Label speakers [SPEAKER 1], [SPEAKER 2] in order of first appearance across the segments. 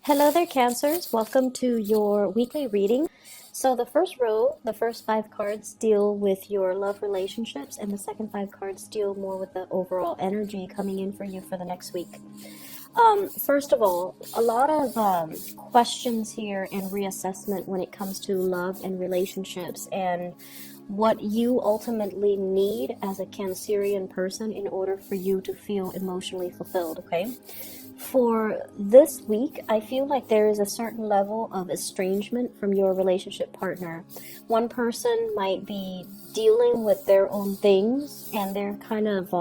[SPEAKER 1] Hello there, Cancers. Welcome to your weekly reading. So, the first row, the first five cards deal with your love relationships, and the second five cards deal more with the overall energy coming in for you for the next week. First of all, a lot of questions here and reassessment when it comes to love and relationships and what you ultimately need as a Cancerian person in order for you to feel emotionally fulfilled, okay? For this week, I feel like there is a certain level of estrangement from your relationship partner. One person might be dealing with their own things and they're kind of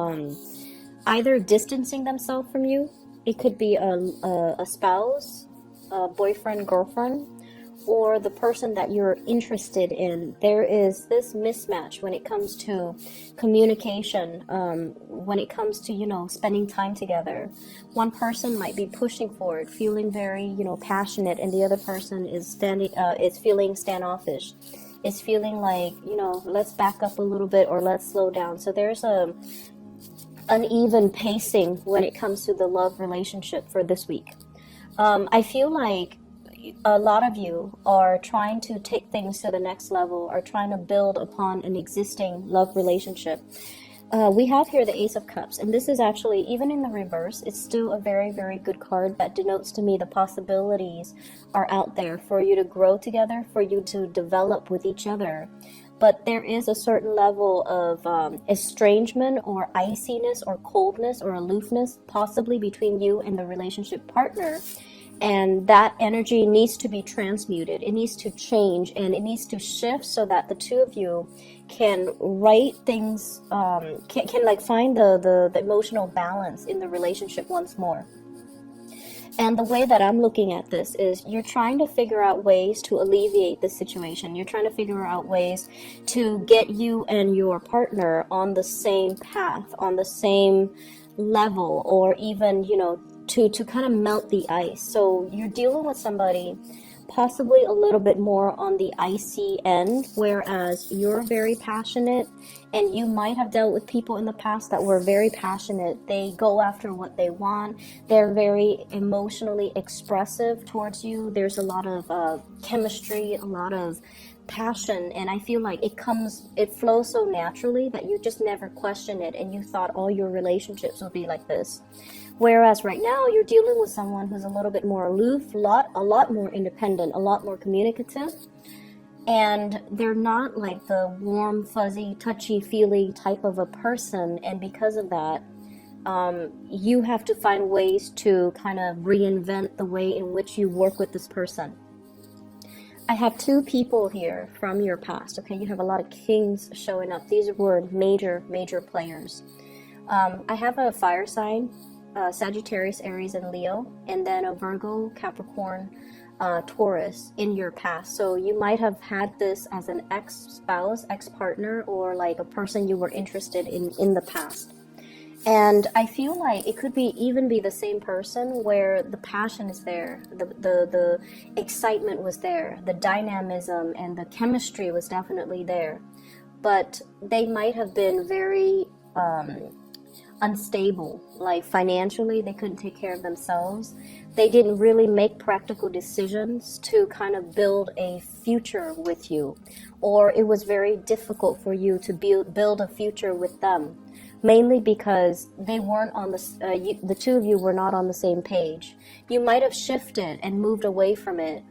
[SPEAKER 1] either distancing themselves from you. It could be a spouse, a boyfriend, girlfriend, or the person that you're interested in. There is this mismatch when it comes to communication, when it comes to, spending time together. One person might be pushing forward, feeling very, passionate, and the other person is feeling standoffish. Is feeling like, let's back up a little bit or let's slow down. So there's a uneven pacing when it comes to the love relationship for this week. I feel like a lot of you are trying to take things to the next level, are trying to build upon an existing love relationship. We have here the Ace of Cups, and this is actually, even in the reverse, it's still a very, very good card that denotes to me the possibilities are out there for you to grow together, for you to develop with each other. But there is a certain level of estrangement or iciness or coldness or aloofness possibly between you and the relationship partner. And that energy needs to be transmuted. It needs to change and it needs to shift so that the two of you can write things, can like find the emotional balance in the relationship once more. And the way that I'm looking at this is you're trying to figure out ways to alleviate the situation. You're trying to figure out ways to get you and your partner on the same path, on the same level, or even, to kind of melt the ice. So you're dealing with somebody possibly a little bit more on the icy end, whereas you're very passionate, and you might have dealt with people in the past that were very passionate. They go after what they want. They're very emotionally expressive towards you. There's a lot of chemistry, a lot of passion, and I feel like it flows so naturally that you just never question it, and you thought all your relationships would be like this. Whereas right now you're dealing with someone who's a little bit more aloof, a lot more independent, a lot more communicative, and they're not like the warm, fuzzy, touchy-feely type of a person. And because of that, you have to find ways to kind of reinvent the way in which you work with this person. I have two people here from your past. Okay, you have a lot of kings showing up. These were major, major players. I have a fire sign, Sagittarius, Aries, and Leo, and then a Virgo, Capricorn, Taurus in your past. So you might have had this as an ex-spouse, ex-partner, or like a person you were interested in the past. And I feel like it could even be the same person where the passion is there, the excitement was there, the dynamism and the chemistry was definitely there. But they might have been very unstable, like financially they couldn't take care of themselves. They didn't really make practical decisions to kind of build a future with you, or it was very difficult for you to build a future with them, mainly because they weren't on the two of you were not on the same page. You might have shifted and moved away from it,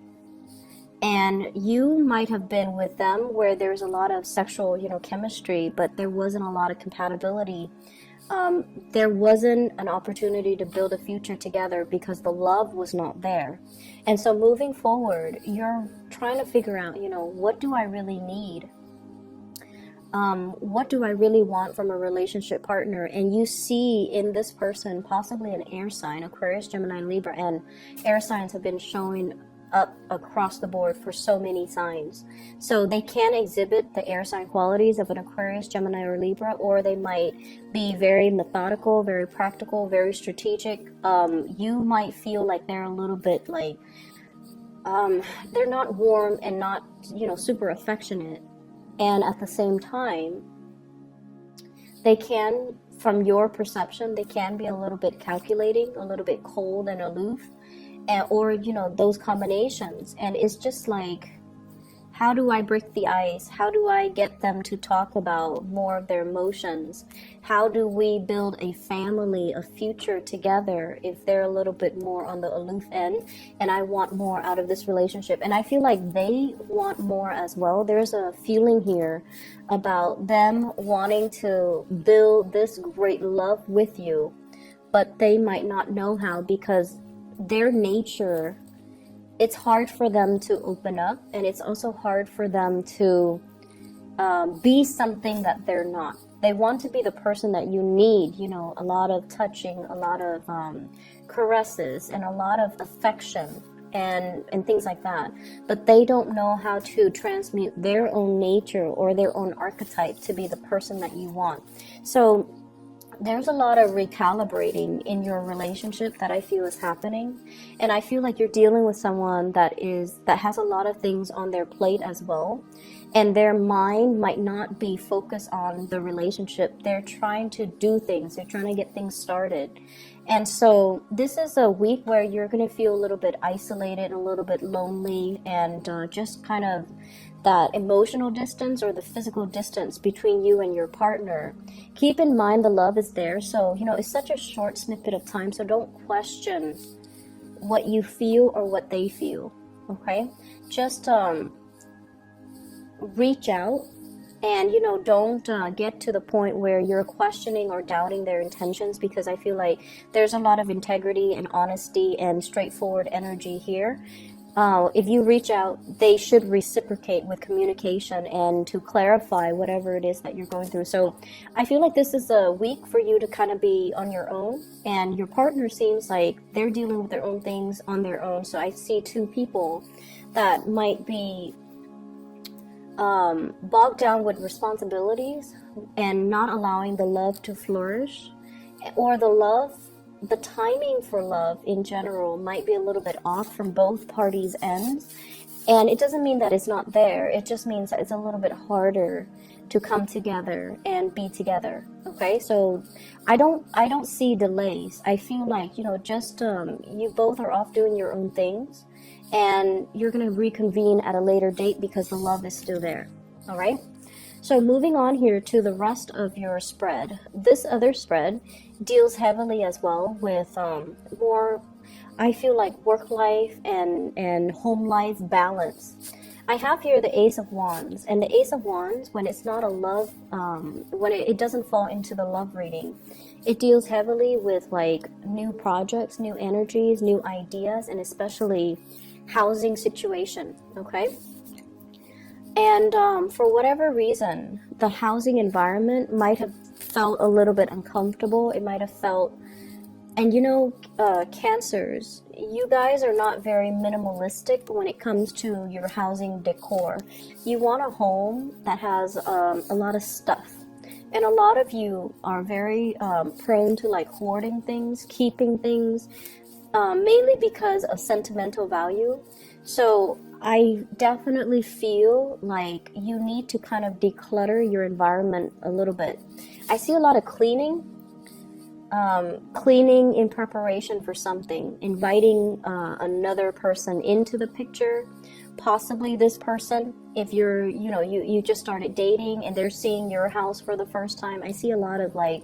[SPEAKER 1] and you might have been with them where there's a lot of sexual, chemistry, but there wasn't a lot of compatibility. There wasn't an opportunity to build a future together because the love was not there. And so moving forward, you're trying to figure out, what do I really need? What do I really want from a relationship partner? And you see in this person possibly an air sign, Aquarius, Gemini, and Libra, and air signs have been showing up across the board for so many signs. So they can exhibit the air sign qualities of an Aquarius, Gemini, or Libra, or they might be very methodical, very practical, very strategic. You might feel like they're a little bit like, they're not warm and not, super affectionate. And at the same time, they can, from your perception, they can be a little bit calculating, a little bit cold and aloof. and, or you know, those combinations. And it's just like, how do I break the ice? How do I get them to talk about more of their emotions? How do we build a family, a future together if they're a little bit more on the aloof end and I want more out of this relationship? And I feel like they want more as well. There's a feeling here about them wanting to build this great love with you, but they might not know how, because their nature, it's hard for them to open up, and it's also hard for them to be something that they're not. They want to be the person that you need, you know, a lot of touching, a lot of caresses, and a lot of affection, and things like that. But they don't know how to transmute their own nature or their own archetype to be the person that you want. So there's a lot of recalibrating in your relationship that I feel is happening. And I feel like you're dealing with someone that has a lot of things on their plate as well. And their mind might not be focused on the relationship. They're trying to do things. They're trying to get things started. And so this is a week where you're going to feel a little bit isolated, a little bit lonely, and just kind of that emotional distance or the physical distance between you and your partner. Keep in mind the love is there. So, you know, it's such a short snippet of time. So don't question what you feel or what they feel. Okay? Just reach out, and, you know, don't get to the point where you're questioning or doubting their intentions, because I feel like there's a lot of integrity and honesty and straightforward energy here. If you reach out, they should reciprocate with communication and to clarify whatever it is that you're going through. So I feel like this is a week for you to kind of be on your own, and your partner seems like they're dealing with their own things on their own. So I see two people that might be bogged down with responsibilities and not allowing the love to flourish, or the timing for love in general might be a little bit off from both parties' ends. And it doesn't mean that it's not there. It just means that it's a little bit harder to come together and be together. Okay, so I don't see delays. I feel like, you know, just you both are off doing your own things, and you're going to reconvene at a later date because the love is still there. All right. So moving on here to the rest of your spread. This other spread deals heavily as well with more, I feel like, work life and home life balance. I have here the Ace of Wands, and the Ace of Wands, when it's not a love, when it doesn't fall into the love reading, it deals heavily with like new projects, new energies, new ideas, and especially housing situation. Okay. And for whatever reason, the housing environment might have felt a little bit uncomfortable. It might have felt, and you know, Cancers, you guys are not very minimalistic when it comes to your housing decor. You want a home that has a lot of stuff. And a lot of you are very prone to like hoarding things, keeping things, mainly because of sentimental value. So I definitely feel like you need to kind of declutter your environment a little bit. I see a lot of cleaning in preparation for something, inviting another person into the picture, possibly this person, if you're, you know, you just started dating and they're seeing your house for the first time. I see a lot of like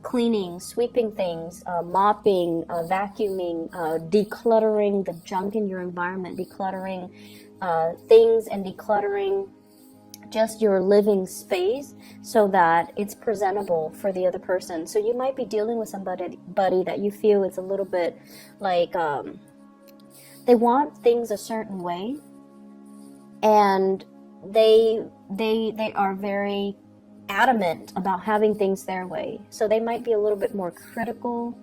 [SPEAKER 1] cleaning, sweeping things, mopping, vacuuming, decluttering the junk in your environment, decluttering things, and decluttering just your living space so that it's presentable for the other person. So you might be dealing with somebody that you feel is a little bit like they want things a certain way, and they are very adamant about having things their way. So they might be a little bit more critical.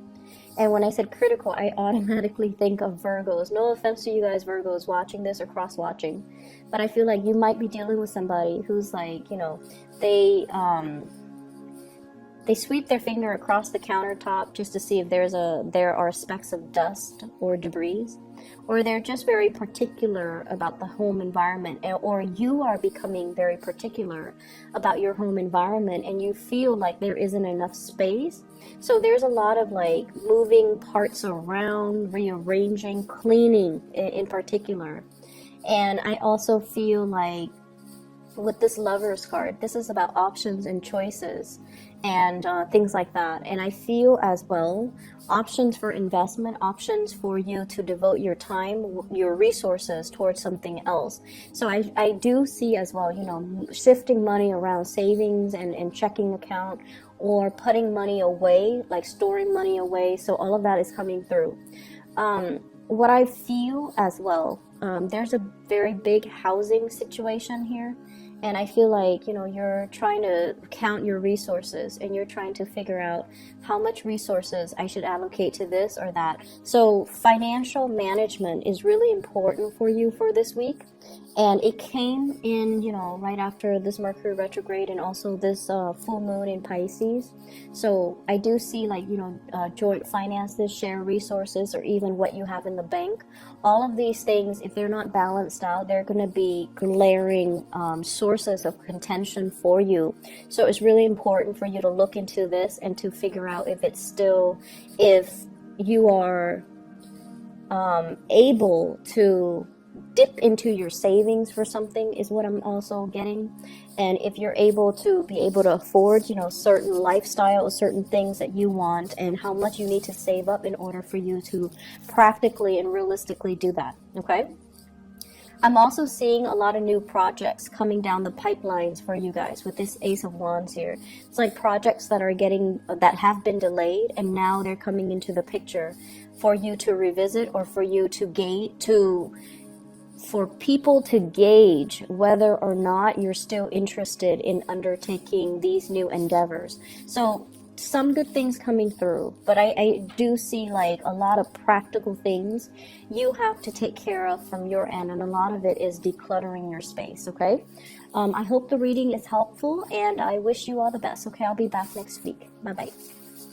[SPEAKER 1] And when I said critical, I automatically think of Virgos. No offense to you guys Virgos watching this or cross watching, but I feel like you might be dealing with somebody who's like, you know, They sweep their finger across the countertop just to see if there are specks of dust or debris, or they're just very particular about the home environment, or you are becoming very particular about your home environment and you feel like there isn't enough space. So there's a lot of like moving parts around, rearranging, cleaning in particular. And I also feel like with this Lovers card, this is about options and choices and things like that. And I feel as well options for investment, options for you to devote your time, your resources towards something else. So I do see as well, you know, shifting money around, savings and checking account, or putting money away, like storing money away. So all of that is coming through. What I feel as well, there's a very big housing situation here. And I feel like, you know, you're trying to count your resources and you're trying to figure out how much resources I should allocate to this or that. So financial management is really important for you for this week. And it came in, you know, right after this Mercury retrograde and also this full moon in Pisces. So I do see like, you know, joint finances, share resources, or even what you have in the bank. All of these things, if they're not balanced out, they're going to be glaring sources of contention for you. So it's really important for you to look into this and to figure out if you are able to dip into your savings for something is what I'm also getting. And if you're able to afford, you know, certain lifestyles, certain things that you want, and how much you need to save up in order for you to practically and realistically do that. Okay. I'm also seeing a lot of new projects coming down the pipelines for you guys with this Ace of Wands here. It's like projects that have been delayed and now they're coming into the picture for you to revisit, or for you for people to gauge whether or not you're still interested in undertaking these new endeavors. So some good things coming through, but I do see like a lot of practical things you have to take care of from your end, and a lot of it is decluttering your space. Okay. I hope the reading is helpful, and I wish you all the best. Okay, I'll be back next week. Bye bye.